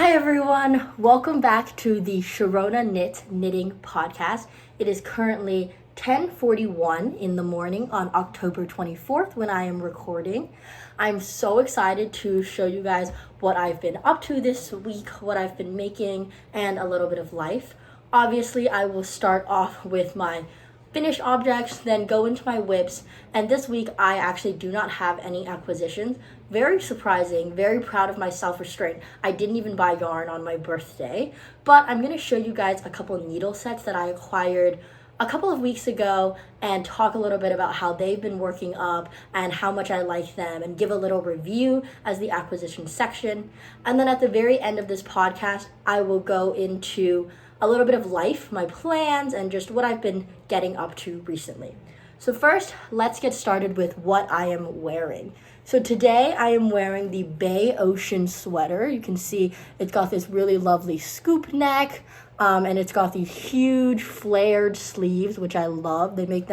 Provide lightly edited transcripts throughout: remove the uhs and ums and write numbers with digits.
Hi everyone, welcome back to the Sharonaknitss knitting podcast. It is currently 10:41 in the morning on October 24th when I am recording. I'm so excited to show you guys what I've been up to this week, what I've been making, and a little bit of life. Obviously, I will start off with my finished objects, then go into my whips, and this week I actually do not have any acquisitions. Very surprising, very proud of my self-restraint. I didn't even buy yarn on my birthday, but I'm going to show you guys a couple needle sets that I acquired a couple of weeks ago and talk a little bit about how they've been working up and how much I like them and give a little review as the acquisition section. And then at the very end of this podcast, I will go into a little bit of life, my plans, and just what I've been getting up to recently. So first, let's get started with what I am wearing. So today I am wearing the Bay Ocean sweater. You can see it's got this really lovely scoop neck, and it's got these huge flared sleeves, which I love. They make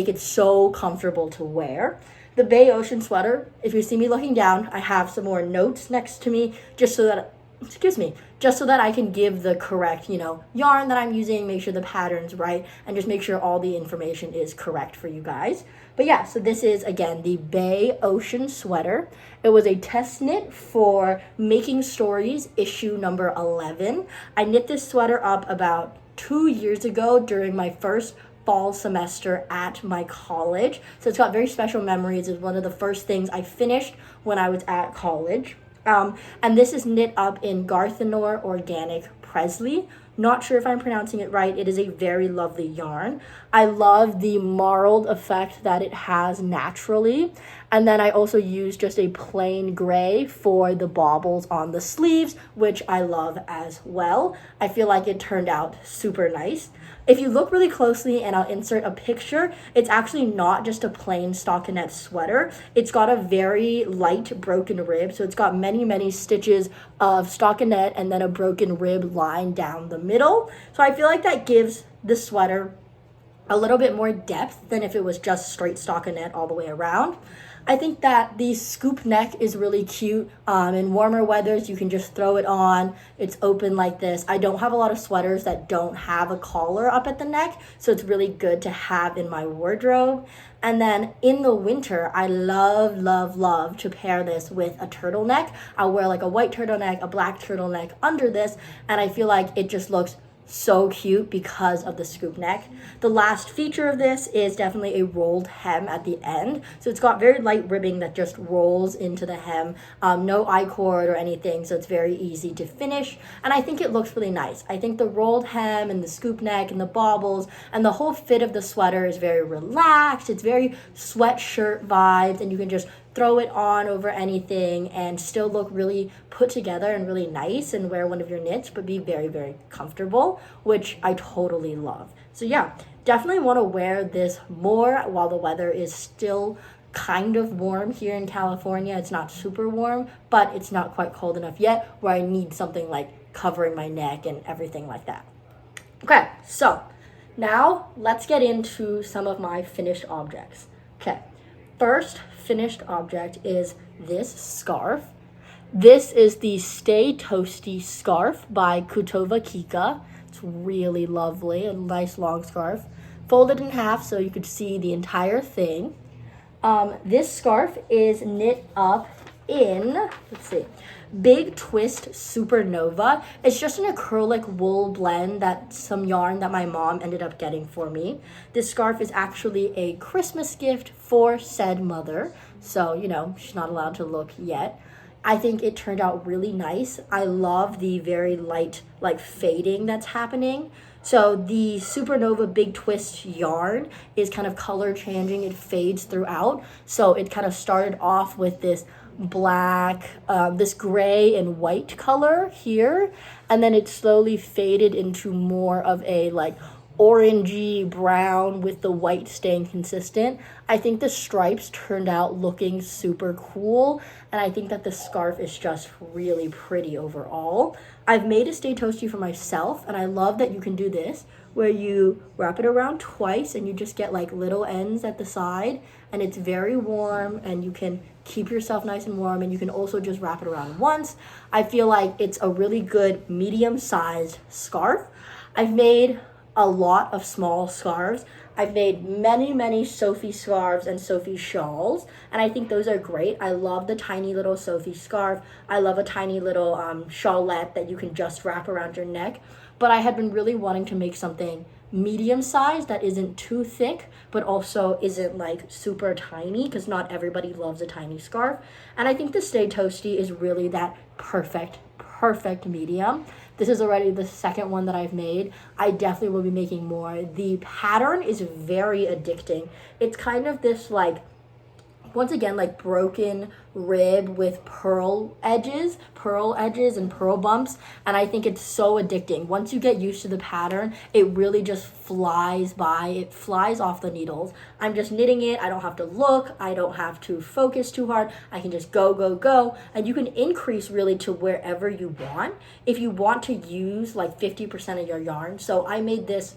it so comfortable to wear. The Bay Ocean sweater, if you see me looking down, I have some more notes next to me just so that I can give the correct, yarn that I'm using, make sure the pattern's right, and just make sure all the information is correct for you guys. But yeah, so this is, again, the Bay Ocean sweater. It was a test knit for Making Stories, issue number 11. I knit this sweater up about 2 years ago during my first fall semester at my college. So it's got very special memories. It's one of the first things I finished when I was at college. And this is knit up in Garthenor Organic Presley. Not sure if I'm pronouncing it right. It is a very lovely yarn. I love the marled effect that it has naturally. And then I also use just a plain gray for the baubles on the sleeves, which I love as well. I feel like it turned out super nice. If you look really closely, and I'll insert a picture, it's actually not just a plain stockinette sweater. It's got a very light broken rib. So it's got many, many stitches of stockinette and then a broken rib line down the middle. So I feel like that gives the sweater a little bit more depth than if it was just straight stockinette all the way around. I think that the scoop neck is really cute. In warmer weathers, you can just throw it on. It's open like this. I don't have a lot of sweaters that don't have a collar up at the neck, so it's really good to have in my wardrobe. And then in the winter, I love to pair this with a turtleneck. I'll wear like a white turtleneck, a black turtleneck under this, and I feel like it just looks so cute because of the scoop neck. The last feature of this is definitely a rolled hem at the end. So it's got very light ribbing that just rolls into the hem. No I-cord or anything, so it's very easy to finish. And I think it looks really nice. I think the rolled hem and the scoop neck and the baubles and the whole fit of the sweater is very relaxed. It's very sweatshirt vibes, and you can just throw it on over anything and still look really put together and really nice and wear one of your knits, but be very, very comfortable, which I totally love. So yeah, definitely want to wear this more while the weather is still kind of warm here in California. It's not super warm, but it's not quite cold enough yet where I need something like covering my neck and everything like that. Okay, so now let's get into some of my finished objects. Okay. First finished object is this scarf. This is the Stay Toasty scarf by Kutova Kika. It's really lovely, a nice long scarf. Folded in half so you could see the entire thing. This scarf is knit up in, Big Twist Supernova. It's just an acrylic wool blend some yarn that my mom ended up getting for me. This scarf is actually a Christmas gift for said mother. So, she's not allowed to look yet. I think it turned out really nice. I love the very light, fading that's happening. So the Supernova Big Twist yarn is kind of color changing. It fades throughout. So it kind of started off with this black, this gray and white color here, and then it slowly faded into more of a orangey brown with the white staying consistent. I think the stripes turned out looking super cool, and I think that the scarf is just really pretty overall. I've made a Stay Toasty for myself, and I love that you can do this where you wrap it around twice and you just get like little ends at the side, and it's very warm and you can keep yourself nice and warm, and you can also just wrap it around once. I feel like it's a really good medium-sized scarf. I've made a lot of small scarves. I've made many Sophie scarves and Sophie shawls, and I think those are great. I love the tiny little Sophie scarf. I love a tiny little shawlette that you can just wrap around your neck. But I had been really wanting to make something medium sized that isn't too thick, but also isn't like super tiny, because not everybody loves a tiny scarf. And I think the Stay Toasty is really that perfect medium. This is already the second one that I've made. I definitely will be making more. The pattern is very addicting. It's kind of this like, once again, like broken rib with pearl edges and pearl bumps, and I think it's so addicting. Once you get used to the pattern, it really just flies by. It flies off the needles. I'm just knitting it. I don't have to look. I don't have to focus too hard. I can just go, and you can increase really to wherever you want. If you want to use like 50% of your yarn. So I made this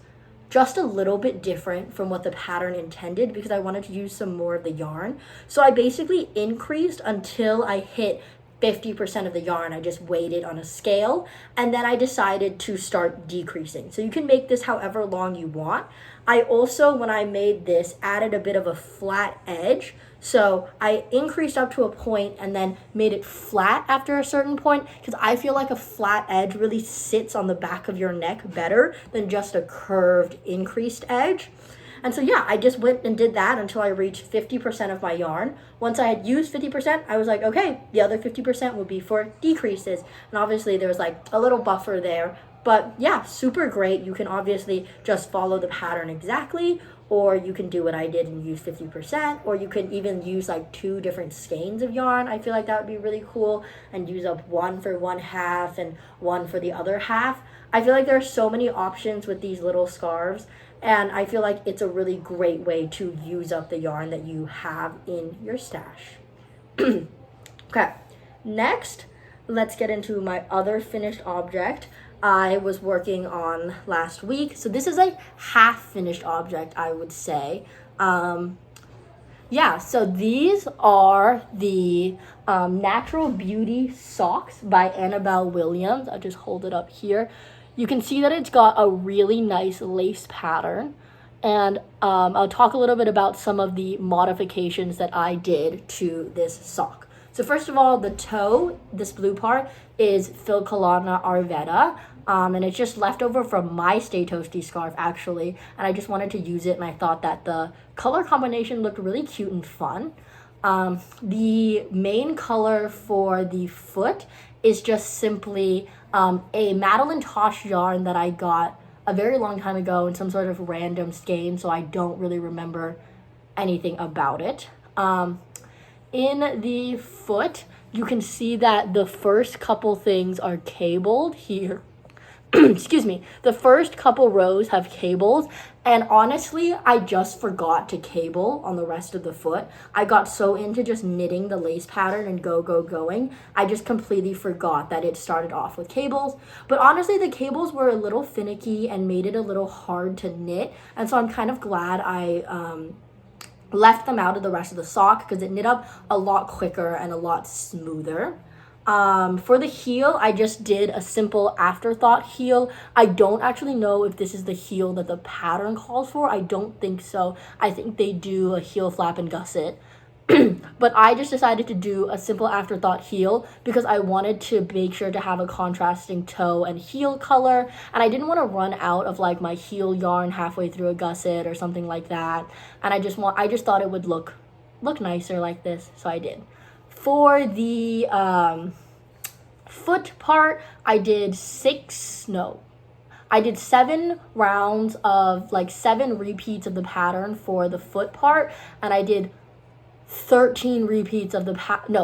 just a little bit different from what the pattern intended because I wanted to use some more of the yarn. So I basically increased until I hit 50% of the yarn. I just weighed it on a scale, and then I decided to start decreasing. So you can make this however long you want. I also, when I made this, added a bit of a flat edge. So I increased up to a point and then made it flat after a certain point, because I feel like a flat edge really sits on the back of your neck better than just a curved increased edge. And so yeah, I just went and did that until I reached 50% of my yarn. Once I had used 50%, I was like, okay, the other 50% would be for decreases. And obviously there was like a little buffer there. But yeah, super great. You can obviously just follow the pattern exactly, or you can do what I did and use 50%, or you can even use like 2 different skeins of yarn. I feel like that would be really cool, and use up one for one half and one for the other half. I feel like there are so many options with these little scarves, and I feel like it's a really great way to use up the yarn that you have in your stash. Okay, next, let's get into my other finished object I was working on last week. So this is a half finished object, I would say. Yeah, so these are the Natural Beauty socks by Annabelle Williams. I'll just hold it up here. You can see that it's got a really nice lace pattern. And I'll talk a little bit about some of the modifications that I did to this sock. So first of all, the toe, this blue part, is Filcolana Arveda. And it's just leftover from my Stay Toasty scarf, actually. And I just wanted to use it, and I thought that the color combination looked really cute and fun. The main color for the foot is just simply a Madeline Tosh yarn that I got a very long time ago in some sort of random skein, so I don't really remember anything about it. In the foot, you can see that the first couple things are cabled here. Excuse me. The first couple rows have cables, and honestly, I just forgot to cable on the rest of the foot. I got so into just knitting the lace pattern and going. I just completely forgot that it started off with cables. But honestly, the cables were a little finicky and made it a little hard to knit, and so I'm kind of glad I left them out of the rest of the sock, because it knit up a lot quicker and a lot smoother. For the heel, I just did a simple afterthought heel. I don't actually know if this is the heel that the pattern calls for. I don't think so. I think they do a heel flap and gusset. But I just decided to do a simple afterthought heel because I wanted to make sure to have a contrasting toe and heel color, and I didn't want to run out of like my heel yarn halfway through a gusset or something like that. And I just thought it would look nicer like this, so I did. For the foot part, I did 7 rounds of like 7 repeats of the pattern for the foot part, and I did 13 repeats of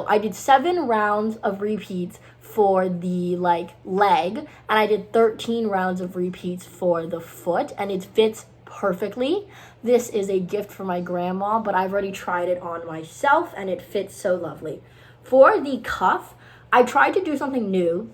I did 7 rounds of repeats for the like leg, and I did 13 rounds of repeats for the foot, and it fits perfectly. This is a gift from my grandma, but I've already tried it on myself and it fits so lovely. For the cuff, I tried to do something new.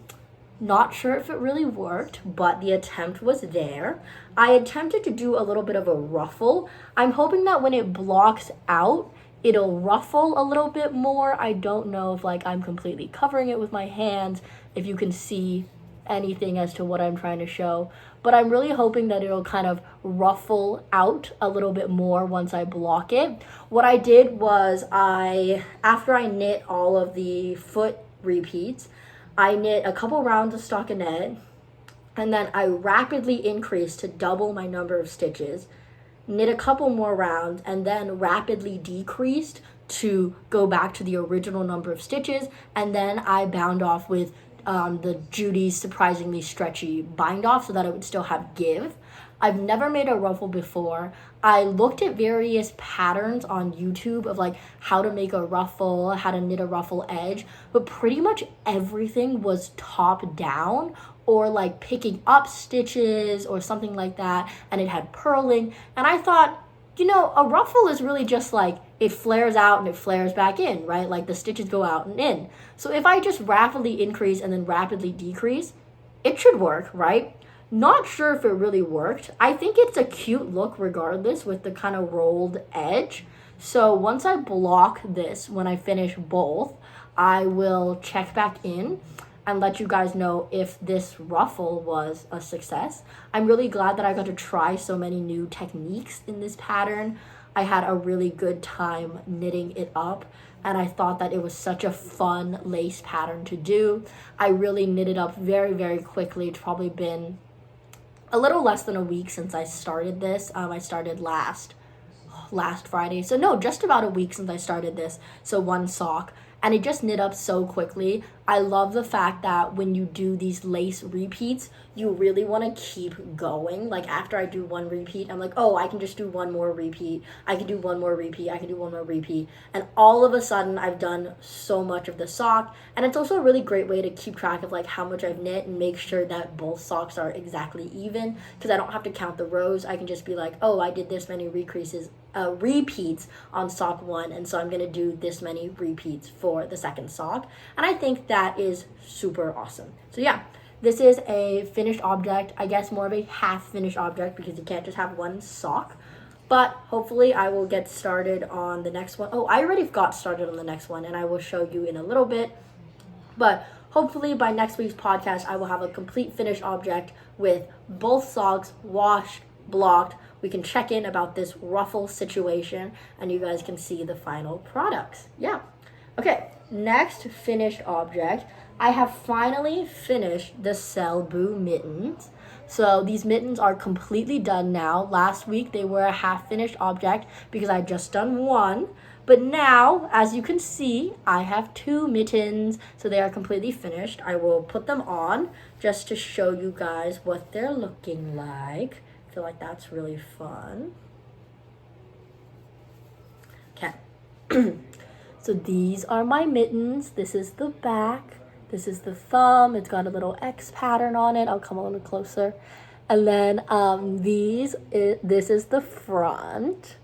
Not sure if it really worked, but the attempt was there. I attempted to do a little bit of a ruffle. I'm hoping that when it blocks out, it'll ruffle a little bit more. I don't know if like I'm completely covering it with my hands, if you can see anything as to what I'm trying to show. But I'm really hoping that it'll kind of ruffle out a little bit more once I block it. What I did was after I knit all of the foot repeats, I knit a couple rounds of stockinette, and then I rapidly increased to double my number of stitches, knit a couple more rounds, and then rapidly decreased to go back to the original number of stitches, and then I bound off with the Judy's surprisingly stretchy bind off so that it would still have give. I've never made a ruffle before. I looked at various patterns on YouTube of like how to make a ruffle, how to knit a ruffle edge, but pretty much everything was top down or like picking up stitches or something like that, and it had purling. And I thought, a ruffle is really just like it flares out and it flares back in, right? Like the stitches go out and in. So if I just rapidly increase and then rapidly decrease, it should work, right? Not sure if it really worked. I think it's a cute look regardless with the kind of rolled edge. So once I block this, when I finish both, I will check back in and let you guys know if this ruffle was a success. I'm really glad that I got to try so many new techniques in this pattern. I had a really good time knitting it up, and I thought that it was such a fun lace pattern to do. I really knit it up very, very quickly. It's probably been a little less than a week since I started this. I started last Friday. So no, just about a week since I started this. So one sock. And it just knit up so quickly. I love the fact that when you do these lace repeats, you really want to keep going. Like after I do one repeat, I'm like, oh, I can just do one more repeat. I can do one more repeat. I can do one more repeat. And all of a sudden, I've done so much of the sock. And it's also a really great way to keep track of like how much I've knit and make sure that both socks are exactly even. Because I don't have to count the rows. I can just be like, oh, I did this many repeats on sock 1, and so I'm going to do this many repeats for the second sock. And I think that is super awesome. So yeah, this is a finished object, I guess more of a half finished object because you can't just have one sock. But hopefully I will get started on the next one. Oh, I already got started on the next one, and I will show you in a little bit. But hopefully by next week's podcast, I will have a complete finished object with both socks washed, blocked. We can check in about this ruffle situation, and you guys can see the final products. Yeah. Okay, next finished object. I have finally finished the Selbu mittens. So these mittens are completely done now. Last week they were a half finished object because I just done one. But now, as you can see, I have 2 mittens, so they are completely finished. I will put them on just to show you guys what they're looking like. I feel like that's really fun. Okay. So these are my mittens. This is the back. This is the thumb. It's got a little X pattern on it. I'll come a little closer. And then this is the front.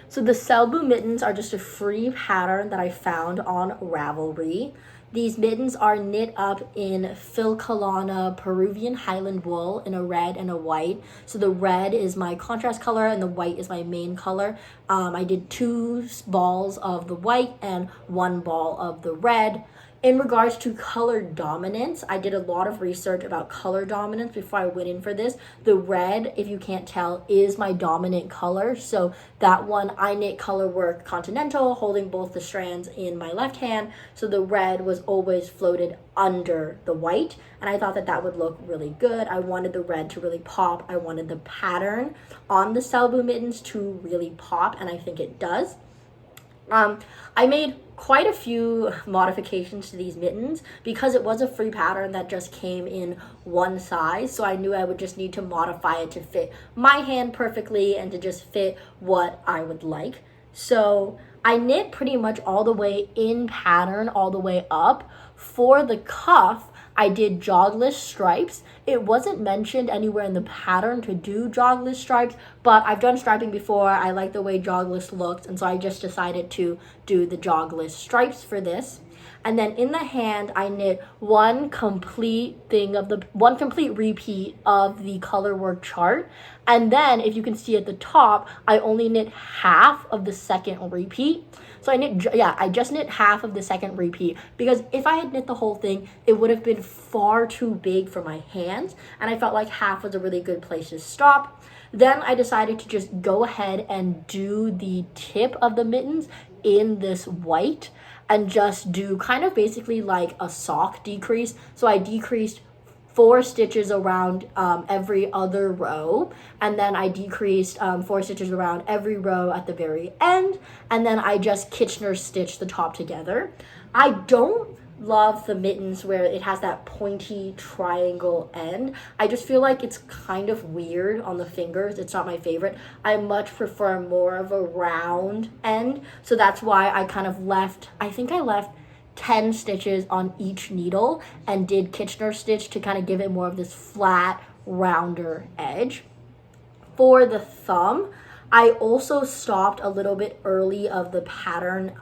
So the Selbu mittens are just a free pattern that I found on Ravelry. These mittens are knit up in Filcolana Peruvian Highland wool in a red and a white. So the red is my contrast color and the white is my main color. I did 2 balls of the white and 1 ball of the red. In regards to color dominance, I did a lot of research about color dominance before I went in for this. The red, if you can't tell, is my dominant color. So that one, I knit color work continental, holding both the strands in my left hand. So the red was always floated under the white. And I thought that that would look really good. I wanted the red to really pop. I wanted the pattern on the Selbu mittens to really pop, and I think it does. I made quite a few modifications to these mittens because it was a free pattern that just came in one size, so I knew I would just need to modify it to fit my hand perfectly and to just fit what I would like. So I knit pretty much all the way in pattern all the way up. For the cuff, I did jogless stripes. It wasn't mentioned anywhere in the pattern to do jogless stripes, but I've done striping before. I like the way jogless looked, and so I just decided to do the jogless stripes for this. And then in the hand, I knit one complete repeat of the color work chart. And then if you can see at the top, I only knit half of the second repeat. So I just knit half of the second repeat, because if I had knit the whole thing, it would have been far too big for my hands. And I felt like half was a really good place to stop. Then I decided to just go ahead and do the tip of the mittens in this white, and just do kind of basically like a sock decrease. So I decreased 4 stitches around every other row, and then I decreased 4 stitches around every row at the very end, and then I just Kitchener stitched the top together. I don't love the mittens where it has that pointy triangle end. I just feel like it's kind of weird on the fingers. It's not my favorite. I much prefer more of a round end, so that's why I kind of left 10 stitches on each needle and did Kitchener stitch to kind of give it more of this flat, rounder edge. For the thumb, I also stopped a little bit early of the pattern,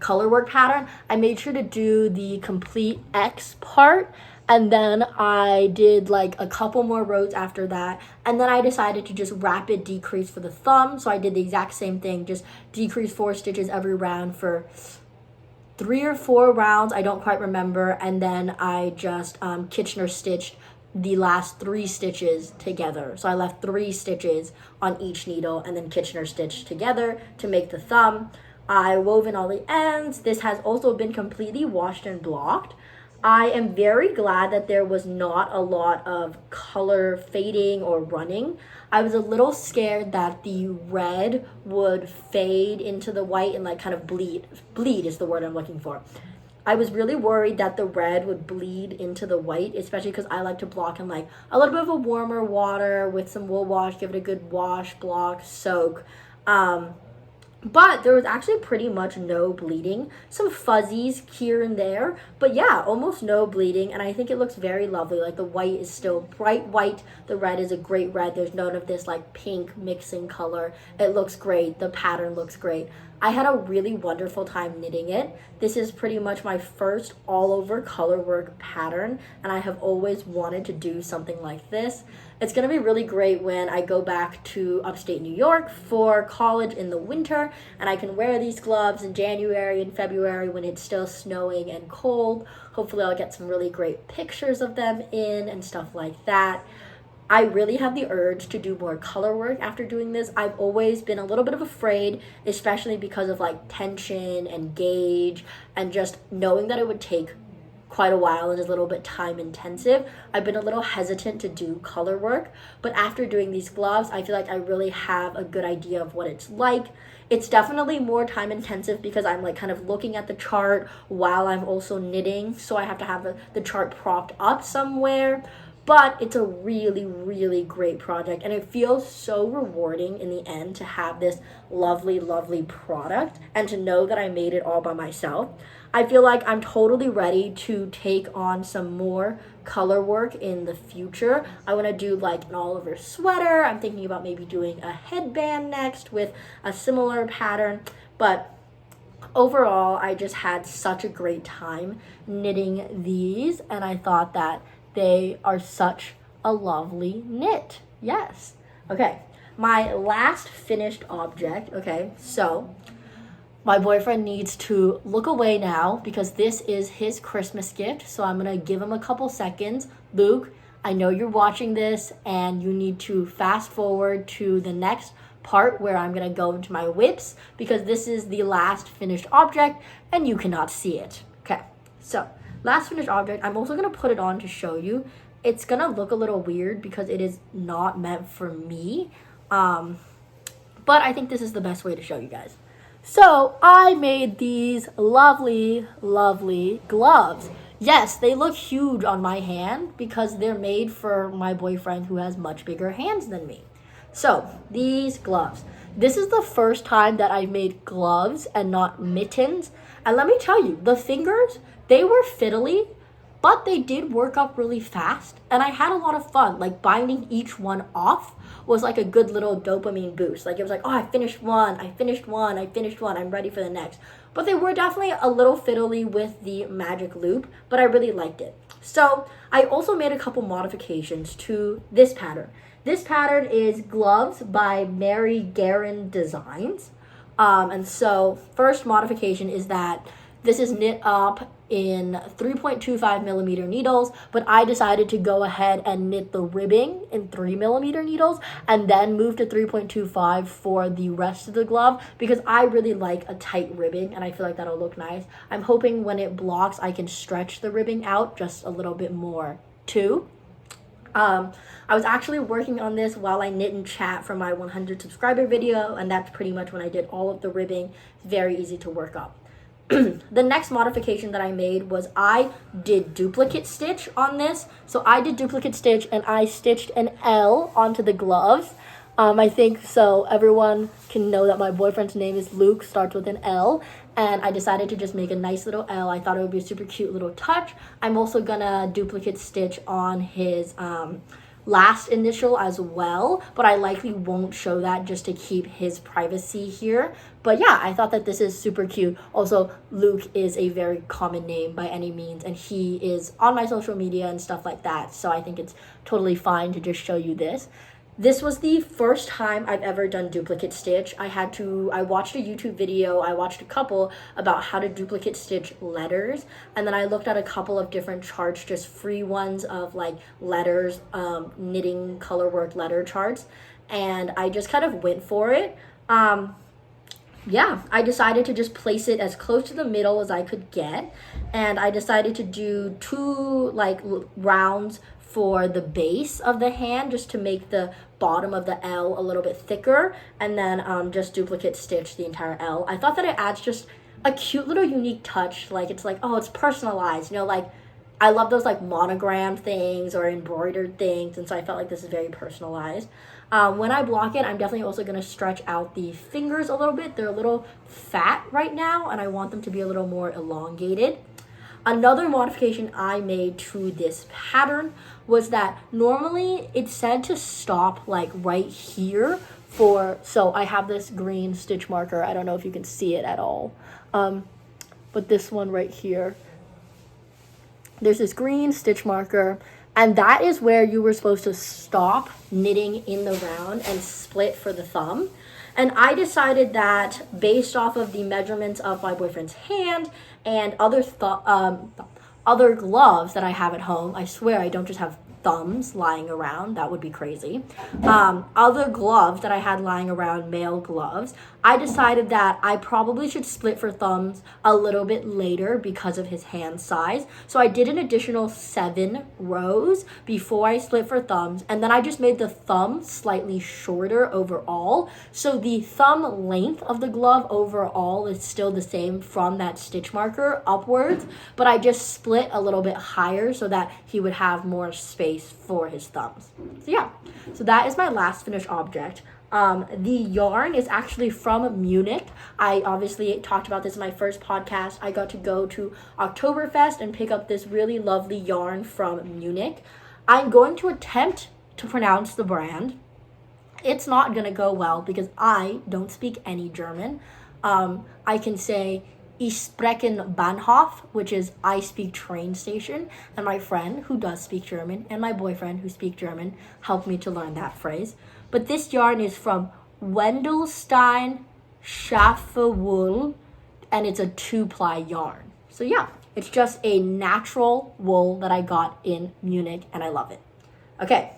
color work pattern. I made sure to do the complete X part, and then I did like a couple more rows after that, and then I decided to just rapid decrease for the thumb. So I did the exact same thing, just decrease 4 stitches every round for 3 or 4 rounds, I don't quite remember, and then I just Kitchener stitched the last 3 stitches together. So I left 3 stitches on each needle and then Kitchener stitched together to make the thumb. I wove in all the ends. This has also been completely washed and blocked. I am very glad that there was not a lot of color fading or running. I was a little scared that the red would fade into the white and like kind of bleed. Bleed is the word I'm looking for. I was really worried that the red would bleed into the white, especially because I like to block in like a little bit of a warmer water with some wool wash, give it a good wash, block, soak. But there was actually pretty much no bleeding. Some fuzzies here and there, but yeah, almost no bleeding, and I think it looks very lovely. Like the white is still bright white, the red is a great red. There's none of this like pink mixing color. It looks great. The pattern looks great. I had a really wonderful time knitting it. This is pretty much my first all-over color work pattern, and I have always wanted to do something like this. It's gonna be really great when I go back to upstate New York for college in the winter, and I can wear these gloves in January and February when it's still snowing and cold. Hopefully I'll get some really great pictures of them in and stuff like that. I really have the urge to do more color work after doing this. I've always been a little bit of afraid, especially because of like tension and gauge and just knowing that it would take quite a while and is a little bit time intensive. I've been a little hesitant to do color work, but after doing these gloves, I feel like I really have a good idea of what it's like. It's definitely more time intensive because I'm like kind of looking at the chart while I'm also knitting, so I have to have the chart propped up somewhere. But it's a really, really great project, and it feels so rewarding in the end to have this lovely, lovely product and to know that I made it all by myself. I feel like I'm totally ready to take on some more color work in the future. I want to do like an all-over sweater. I'm thinking about maybe doing a headband next with a similar pattern, but overall, I just had such a great time knitting these, and I thought that they are such a lovely knit. Yes. Okay. My last finished object. Okay. So my boyfriend needs to look away now because this is his Christmas gift. So I'm going to give him a couple seconds. Luke, I know you're watching this and you need to fast forward to the next part where I'm going to go into my whips because this is the last finished object and you cannot see it. Okay. So last finished object, I'm also going to put it on to show you. It's going to look a little weird because it is not meant for me. But I think this is the best way to show you guys. So I made these lovely, lovely gloves. Yes, they look huge on my hand because they're made for my boyfriend who has much bigger hands than me. So these gloves. This is the first time that I've made gloves and not mittens. And let me tell you, the fingers, they were fiddly, but they did work up really fast, and I had a lot of fun. Like, binding each one off was like a good little dopamine boost. Like, it was like, oh, I finished one, I'm ready for the next. But they were definitely a little fiddly with the magic loop, but I really liked it. So I also made a couple modifications to this pattern. This pattern is Gloves by Mary Guerin Designs. And so first modification is that this is knit up in 3.25 millimeter needles, but I decided to go ahead and knit the ribbing in 3 millimeter needles and then move to 3.25 for the rest of the glove, because I really like a tight ribbing and I feel like that'll look nice. I'm hoping when it blocks, I can stretch the ribbing out just a little bit more too. I was actually working on this while I knit and chat for my 100 subscriber video, and that's pretty much when I did all of the ribbing. It's very easy to work up. The next modification that I made was I did duplicate stitch on this. So I did duplicate stitch and I stitched an L onto the gloves. I think so everyone can know that my boyfriend's name is Luke, starts with an L, and I decided to just make a nice little L. I thought it would be a super cute little touch. I'm also gonna duplicate stitch on his last initial as well, but I likely won't show that just to keep his privacy here. But yeah, I thought that this is super cute. Also, Luke is a very common name by any means, and he is on my social media and stuff like that, so I think it's totally fine to just show you this. This was the first time I've ever done duplicate stitch. I watched a YouTube video, I watched a couple about how to duplicate stitch letters, and then I looked at a couple of different charts, just free ones of like letters, knitting color work letter charts, and I just kind of went for it. Yeah, I decided to just place it as close to the middle as I could get, and I decided to do 2 like rounds for the base of the hand just to make the bottom of the L a little bit thicker, and then just duplicate stitch the entire L. I thought that it adds just a cute little unique touch. Like, it's like, oh, it's personalized, you know, like I love those like monogram things or embroidered things, and so I felt like this is very personalized. When I block it, I'm definitely also going to stretch out the fingers a little bit. They're a little fat right now, and I want them to be a little more elongated. Another modification I made to this pattern was that normally it's said to stop like right here so I have this green stitch marker. I don't know if you can see it at all. But this one right here, there's this green stitch marker, and that is where you were supposed to stop knitting in the round and split for the thumb. And I decided that based off of the measurements of my boyfriend's hand and other gloves that I have at home, I swear I don't just have thumbs lying around, that would be crazy. Other gloves that I had lying around, male gloves, I decided that I probably should split for thumbs a little bit later because of his hand size. So I did an additional 7 rows before I split for thumbs, and then I just made the thumb slightly shorter overall. So the thumb length of the glove overall is still the same from that stitch marker upwards, but I just split a little bit higher so that he would have more space for his thumbs. So yeah, so that is my last finished object. The yarn is actually from Munich. I obviously talked about this in my first podcast. I got to go to Oktoberfest and pick up this really lovely yarn from Munich. I'm going to attempt to pronounce the brand. It's not going to go well because I don't speak any German. I can say Ich sprechen Bahnhof, which is I speak train station, and my friend who does speak German and my boyfriend who speak German helped me to learn that phrase. But this yarn is from Wendelstein Schaffe-Wool, and it's a 2-ply yarn. So yeah, it's just a natural wool that I got in Munich, and I love it. Okay,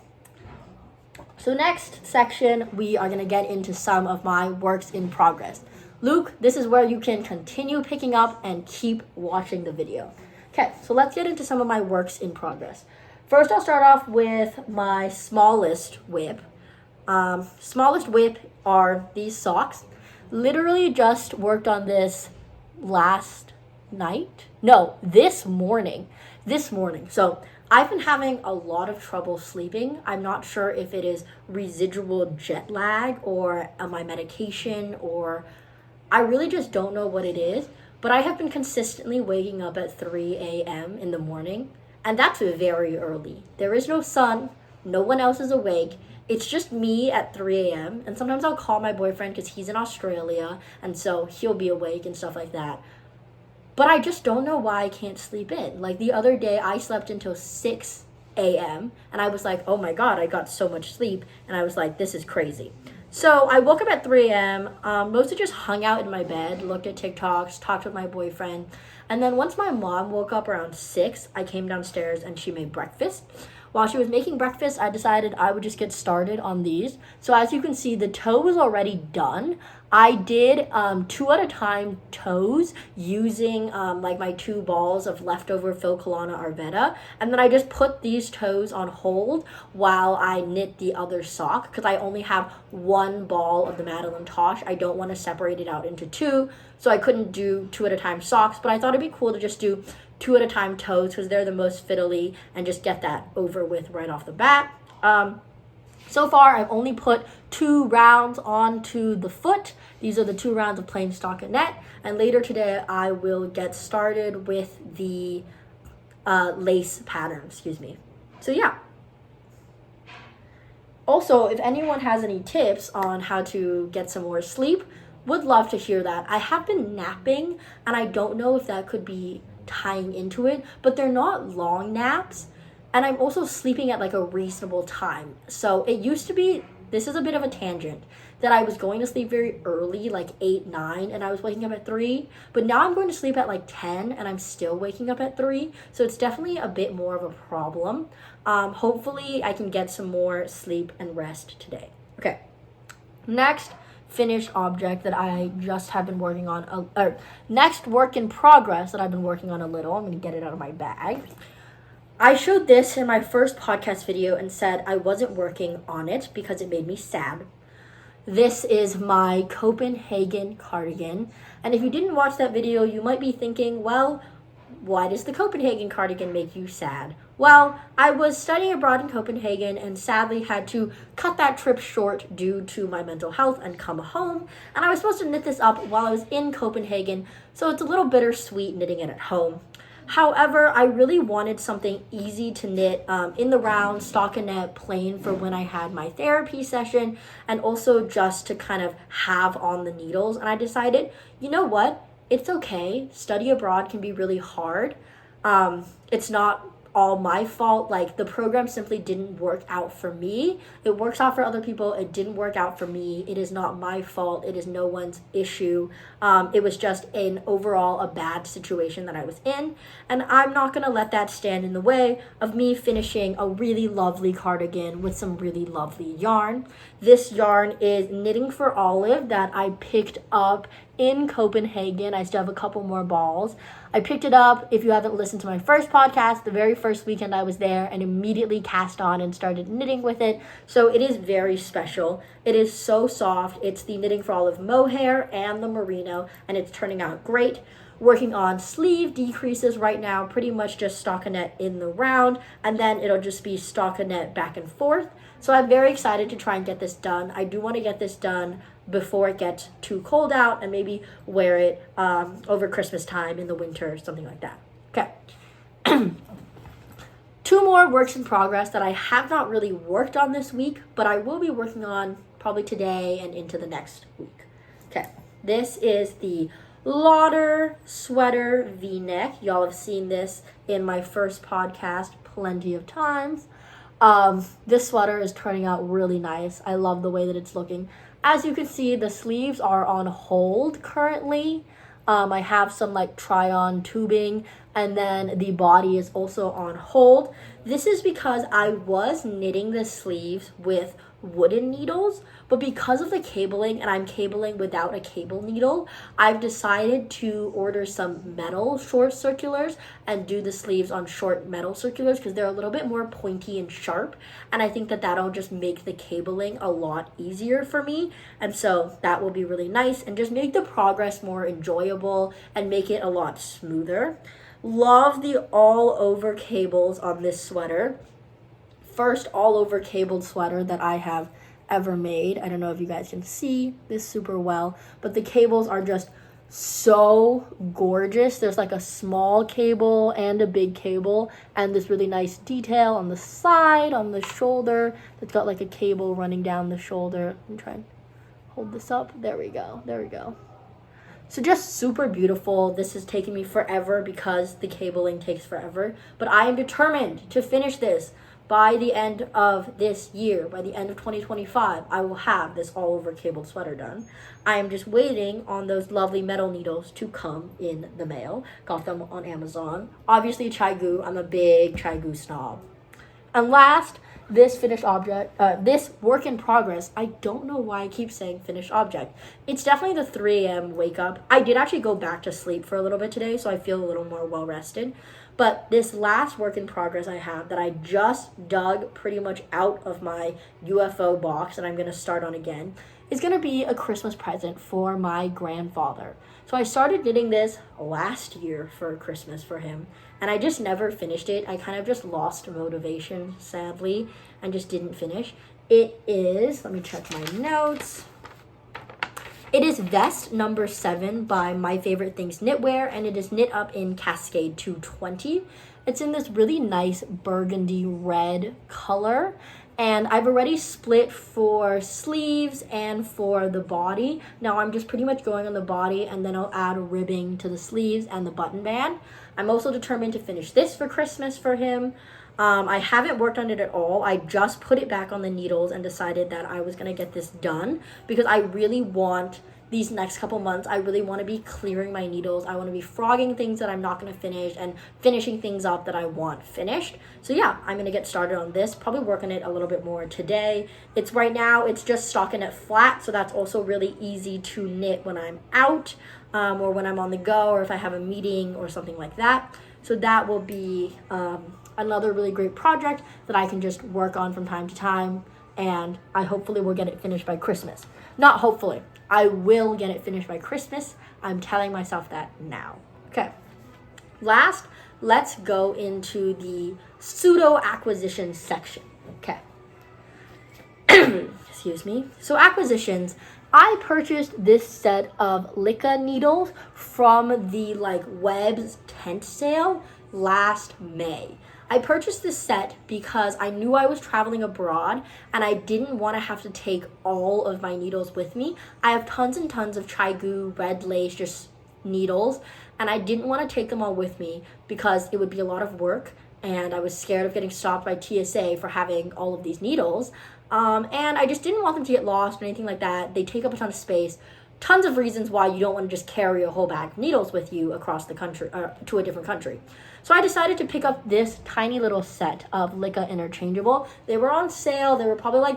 so next section, we are gonna get into some of my works in progress. Luke, this is where you can continue picking up and keep watching the video. Okay, so let's get into some of my works in progress. First, I'll start off with my smallest whip. Smallest whip are these socks. Literally just worked on this this morning. So I've been having a lot of trouble sleeping. I'm not sure if it is residual jet lag or my medication, or I really just don't know what it is, but I have been consistently waking up at 3 a.m. in the morning, And that's very early. There is no sun, no one else is awake. It's just me at 3 a.m. And sometimes I'll call my boyfriend because he's in Australia, and so he'll be awake and stuff like that. But I just don't know why I can't sleep in. Like the other day, I slept until 6 a.m. and I was like, oh my God, I got so much sleep. And I was like, this is crazy. So I woke up at 3 a.m., mostly just hung out in my bed, looked at TikToks, talked with my boyfriend. And then once my mom woke up around 6, I came downstairs and she made breakfast. While she was making breakfast, I decided I would just get started on these. So as you can see, the toe was already done. I did 2 at a time toes using like my 2 balls of leftover Phil Colana Arvetta. And then I just put these toes on hold while I knit the other sock because I only have 1 ball of the Madeline Tosh. I don't want to separate it out into 2, so I couldn't do 2 at a time socks, but I thought it'd be cool to just do 2 at a time toes because they're the most fiddly and just get that over with right off the bat. So far, I've only put 2 rounds onto the foot. These are the 2 rounds of plain stockinette. And later today, I will get started with the lace pattern, So yeah. Also, if anyone has any tips on how to get some more sleep, would love to hear that. I have been napping, and I don't know if that could be tying into it, but they're not long naps. And I'm also sleeping at like a reasonable time. So it used to be, this is a bit of a tangent, that I was going to sleep very early, like 8, 9, and I was waking up at 3. But now I'm going to sleep at like 10, and I'm still waking up at 3. So it's definitely a bit more of a problem. Hopefully I can get some more sleep and rest today. Okay, next finished object that I just have been working on, next work in progress that I've been working on a little. I'm going to get it out of my bag. I showed this in my first podcast video and said I wasn't working on it because it made me sad. This is my Copenhagen cardigan. And if you didn't watch that video, you might be thinking, well, why does the Copenhagen cardigan make you sad? Well, I was studying abroad in Copenhagen and sadly had to cut that trip short due to my mental health and come home. And I was supposed to knit this up while I was in Copenhagen, so it's a little bittersweet knitting it at home. However, I really wanted something easy to knit in the round, stockinette, plain for when I had my therapy session, and also just to kind of have on the needles. And I decided, you know what? It's okay. Study abroad can be really hard. It's not all my fault. Like, the program simply didn't work out for me. It works out for other people. It didn't work out for me. It is not my fault. It is no one's issue. It was just overall a bad situation that I was in, and I'm not gonna let that stand in the way of me finishing a really lovely cardigan with some really lovely yarn. This yarn is Knitting for Olive that I picked up in Copenhagen. I still have a couple more balls. I picked it up, if you haven't listened to my first podcast, the very first weekend I was there, and immediately cast on and started knitting with it. So it is very special. It is so soft. It's the Knitting for Olive mohair and the merino, and it's turning out great. Working on sleeve decreases right now, pretty much just stockinette in the round, and then it'll just be stockinette back and forth. So I'm very excited to try and get this done. I do want to get this done before it gets too cold out and maybe wear it over Christmas time in the winter, something like that. Okay. 2 more works in progress that I have not really worked on this week, but I will be working on probably today and into the next week. Okay, this is the Lauder sweater V-neck. Y'all have seen this in my first podcast plenty of times. This sweater is turning out really nice. I love the way that it's looking. As you can see, the sleeves are on hold currently. I have some like try-on tubing, and then the body is also on hold. This is because I was knitting the sleeves with wooden needles, but because of the cabling, and I'm cabling without a cable needle, I've decided to order some metal short circulars and do the sleeves on short metal circulars because they're a little bit more pointy and sharp, and I think that that'll just make the cabling a lot easier for me, and so that will be really nice and just make the progress more enjoyable and make it a lot smoother. Love the all over cables on this sweater. First all over cabled sweater that I have ever made. I don't know if you guys can see this super well, but the cables are just so gorgeous. There's like a small cable and a big cable, and this really nice detail on the side, on the shoulder. It's got like a cable running down the shoulder. I'm trying to hold this up. There we go. So just super beautiful. This has taken me forever because the cabling takes forever, but I am determined to finish this by the end of this year. By the end of 2025, I will have this all over cabled sweater done. I am just waiting on those lovely metal needles to come in the mail. Got them on Amazon. Obviously ChiaoGoo, I'm a big ChiaoGoo snob. And last, this finished object, this work in progress. I don't know why I keep saying finished object. It's definitely the 3 a.m. wake up. I did actually go back to sleep for a little bit today, so I feel a little more well rested. But this last work in progress I have that I just dug pretty much out of my UFO box and I'm going to start on again is going to be a Christmas present for my grandfather. So I started knitting this last year for Christmas for him, and I just never finished it. I kind of just lost motivation, sadly, and just didn't finish. It is, let me check my notes. It is vest number 7 by My Favorite Things Knitwear, and it is knit up in Cascade 220. It's in this really nice burgundy red color, and I've already split for sleeves and for the body. Now I'm just pretty much going on the body, and then I'll add ribbing to the sleeves and the button band. I'm also determined to finish this for Christmas for him. I haven't worked on it at all. I just put it back on the needles and decided that I was going to get this done because I really want these next couple months, I really want to be clearing my needles. I want to be frogging things that I'm not going to finish and finishing things up that I want finished. So yeah, I'm going to get started on this, probably work on it a little bit more today. It's right now, it's just stockinette flat, so that's also really easy to knit when I'm out or when I'm on the go or if I have a meeting or something like that. So that will be another really great project that I can just work on from time to time, and I hopefully will get it finished by Christmas. Not hopefully, I will get it finished by Christmas. I'm telling myself that now. Okay. Last, let's go into the pseudo acquisition section. Okay. Excuse me. So acquisitions, I purchased this set of Licca needles from the Webs tent sale last May. I purchased this set because I knew I was traveling abroad and I didn't want to have to take all of my needles with me. I have tons and tons of ChiaoGoo red lace just needles, and I didn't want to take them all with me because it would be a lot of work, and I was scared of getting stopped by TSA for having all of these needles. And I just didn't want them to get lost or anything like that. They take up a ton of space. Tons of reasons why you don't want to just carry a whole bag of needles with you across the country, to a different country. So I decided to pick up this tiny little set of Licca Interchangeable. They were on sale. They were probably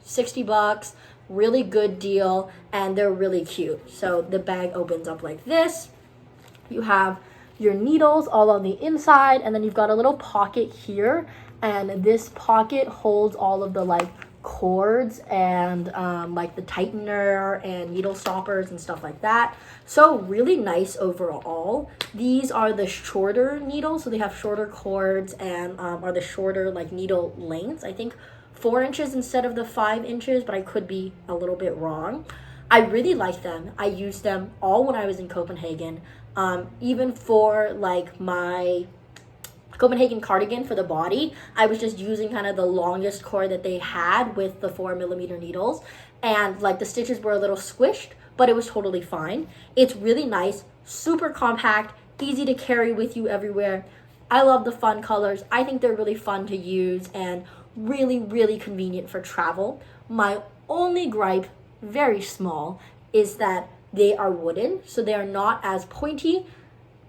$60, really good deal, and they're really cute. So the bag opens up like this. You have your needles all on the inside, and then you've got a little pocket here, and this pocket holds all of the cords and the tightener and needle stoppers and stuff like that. So really nice overall. These are the shorter needles, so they have shorter cords and are the shorter needle lengths. I think 4 inches instead of the 5 inches, but I could be a little bit wrong. I really like them. I used them all when I was in Copenhagen, even for my Copenhagen cardigan for the body. I was just using kind of the longest cord that they had with the 4mm needles, and the stitches were a little squished, but it was totally fine. It's really nice, super compact, easy to carry with you everywhere. I love the fun colors. I think they're really fun to use and really, really convenient for travel. My only gripe, very small, is that they are wooden, so they are not as pointy,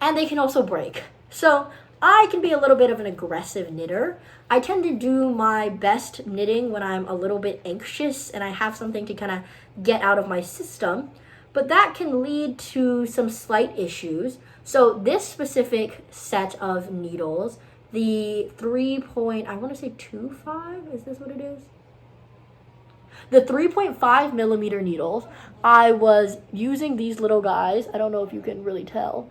and they can also break. So I can be a little bit of an aggressive knitter. I tend to do my best knitting when I'm a little bit anxious and I have something to kind of get out of my system, but that can lead to some slight issues. So this specific set of needles, the 3.25, is this what it is? The 3.5mm needles, I was using these little guys. I don't know if you can really tell.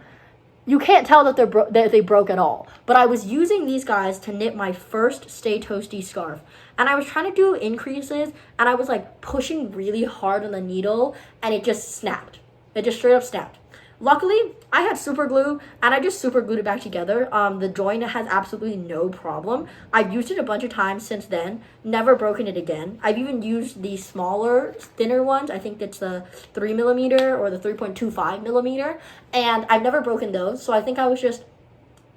You can't tell that they broke at all. But I was using these guys to knit my first Stay Toasty scarf. And I was trying to do increases, and I was pushing really hard on the needle, and it just snapped. It just straight up snapped. Luckily, I had super glue and I just super glued it back together. The joint has absolutely no problem. I've used it a bunch of times since then, never broken it again. I've even used the smaller, thinner ones. I think it's the 3mm or the 3.25mm, and I've never broken those. So I think I was just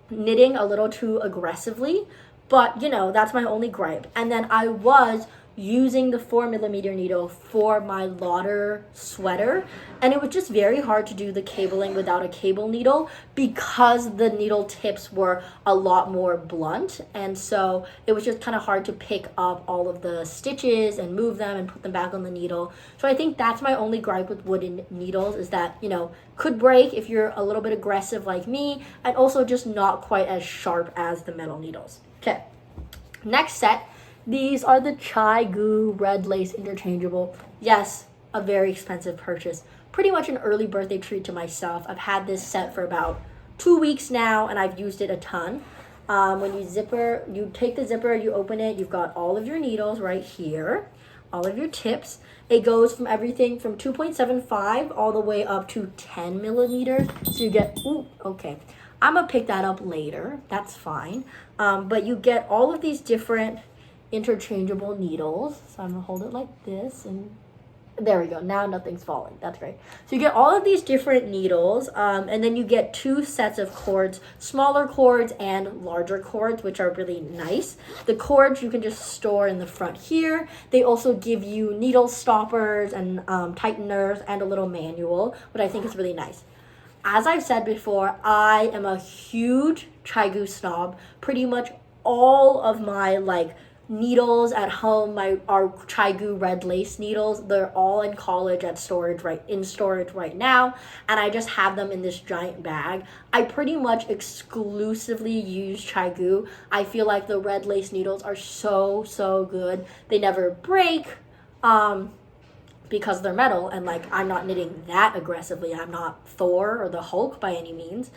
knitting a little too aggressively, but that's my only gripe. And then I was using the 4mm needle for my Lauder sweater, and it was just very hard to do the cabling without a cable needle because the needle tips were a lot more blunt, and so it was just kind of hard to pick up all of the stitches and move them and put them back on the needle. So I think that's my only gripe with wooden needles, is that could break if you're a little bit aggressive like me, and also just not quite as sharp as the metal needles. Okay, next set. These are the ChiaoGoo Red Lace Interchangeable. Yes, a very expensive purchase. Pretty much an early birthday treat to myself. I've had this set for about 2 weeks now, and I've used it a ton. When you take the zipper, you open it, you've got all of your needles right here, all of your tips. It goes from everything from 2.75 all the way up to 10 millimeters. So you get, okay. I'm gonna pick that up later. That's fine. But you get all of these different interchangeable needles. So I'm gonna hold it like this, and there we go. Now nothing's falling. That's great. So you get all of these different needles, and then you get 2 sets of cords, smaller cords and larger cords, which are really nice. The cords you can just store in the front here. They also give you needle stoppers and tighteners and a little manual, which I think is really nice. As I've said before, I am a huge ChiaoGoo snob. Pretty much all of my needles at home are ChiaoGoo Red Lace needles. They're all in college in storage right now, and I just have them in this giant bag. I pretty much exclusively use ChiaoGoo. I feel like the Red Lace needles are so good. They never break because they're metal, and I'm not knitting that aggressively. I'm not Thor or the Hulk by any means.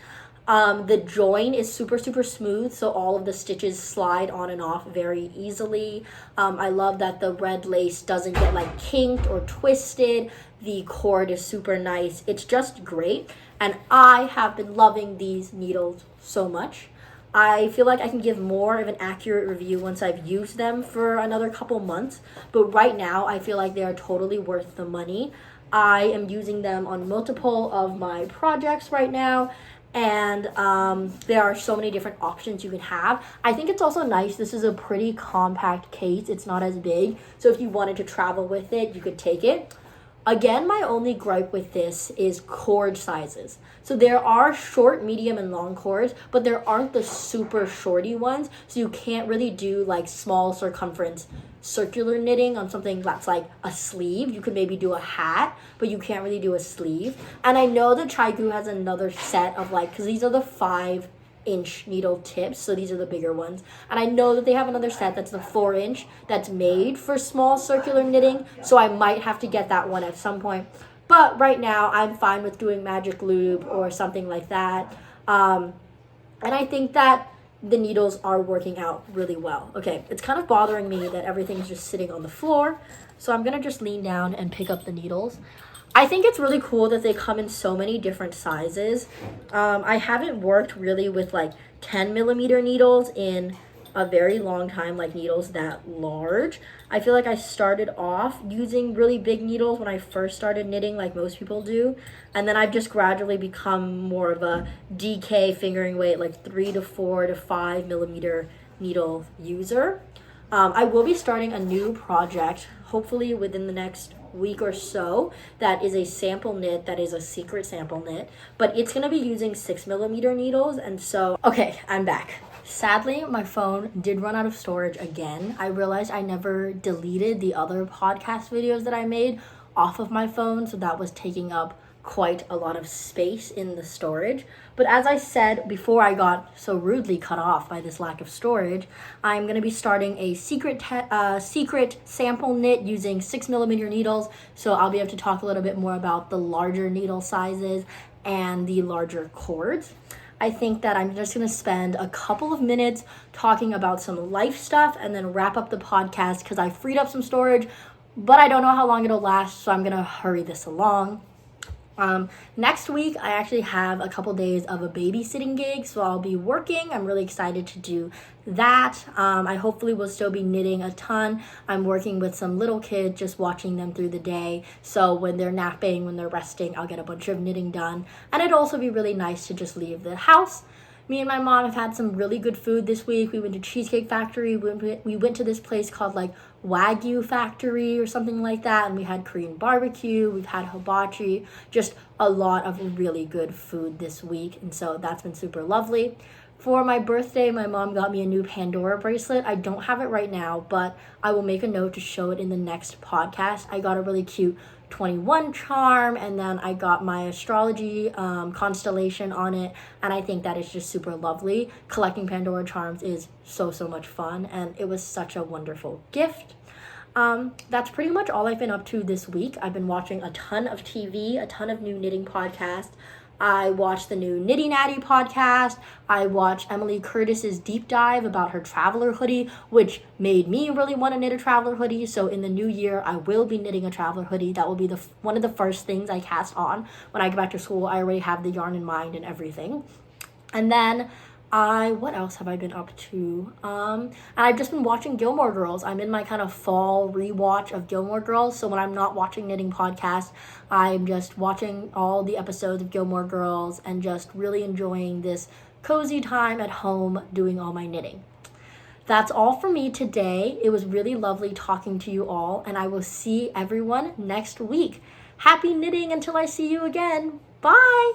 The join is super smooth, so all of the stitches slide on and off very easily. I love that the red lace doesn't get kinked or twisted. The cord is super nice. It's just great, and I have been loving these needles so much. I feel like I can give more of an accurate review once I've used them for another couple months, but right now I feel like they are totally worth the money. I am using them on multiple of my projects right now, and there are so many different options you can have. I think it's also nice. This is a pretty compact case. It's not as big, so if you wanted to travel with it, you could take it. Again, my only gripe with this is cord sizes. So there are short, medium, and long cords, but there aren't the super shorty ones, so you can't really do small circumference circular knitting on something that's a sleeve. You could maybe do a hat, but you can't really do a sleeve. And I know that ChiaoGoo has another set of because these are the 5-inch needle tips, so these are the bigger ones, and I know that they have another set that's the 4-inch that's made for small circular knitting, so I might have to get that one at some point, but right now I'm fine with doing magic loop or something like that. And I think that the needles are working out really well. Okay, it's kind of bothering me that everything's just sitting on the floor, so I'm gonna just lean down and pick up the needles. I think it's really cool that they come in so many different sizes. I haven't worked really with 10 millimeter needles in a very long time, needles that large. I feel like I started off using really big needles when I first started knitting, like most people do, and then I've just gradually become more of a DK fingering weight, 3 to 4 to 5 millimeter needle user. I will be starting a new project, hopefully within the next week or so, that is a sample knit, that is a secret sample knit, but it's going to be using 6 millimeter needles. And so, okay, I'm back. Sadly, my phone did run out of storage again. I realized I never deleted the other podcast videos that I made off of my phone, so that was taking up quite a lot of space in the storage. But as I said before I got so rudely cut off by this lack of storage, I'm going to be starting a secret sample knit using 6 millimeter needles, so I'll be able to talk a little bit more about the larger needle sizes and the larger cords. I think that I'm just going to spend a couple of minutes talking about some life stuff and then wrap up the podcast because I freed up some storage, but I don't know how long it'll last, so I'm going to hurry this along. Next week, I actually have a couple days of a babysitting gig, so I'll be working. I'm really excited to do that. I hopefully will still be knitting a ton. I'm working with some little kids, just watching them through the day. So when they're napping, when they're resting, I'll get a bunch of knitting done. And it'd also be really nice to just leave the house. Me and my mom have had some really good food this week. We went to Cheesecake Factory. We went to this place called like Wagyu Factory or something like that. And we had Korean barbecue. We've had hibachi. Just a lot of really good food this week. And so that's been super lovely. For my birthday, my mom got me a new Pandora bracelet. I don't have it right now, but I will make a note to show it in the next podcast. I got a really cute 21 charm, and then I got my astrology constellation on it, and I think that is just super lovely. Collecting Pandora charms is so much fun, and it was such a wonderful gift. That's pretty much all I've been up to this week. I've been watching a ton of TV, a ton of new knitting podcasts. I watched the new Nitty Natty podcast. I watched Emily Curtis's deep dive about her traveler hoodie, which made me really want to knit a traveler hoodie. So in the new year, I will be knitting a traveler hoodie. That will be one of the first things I cast on when I go back to school. I already have the yarn in mind and everything. And then what else have I been up to? And I've just been watching Gilmore Girls. I'm in my kind of fall rewatch of Gilmore Girls. So when I'm not watching knitting podcasts, I'm just watching all the episodes of Gilmore Girls and just really enjoying this cozy time at home doing all my knitting. That's all for me today. It was really lovely talking to you all, and I will see everyone next week. Happy knitting until I see you again. Bye!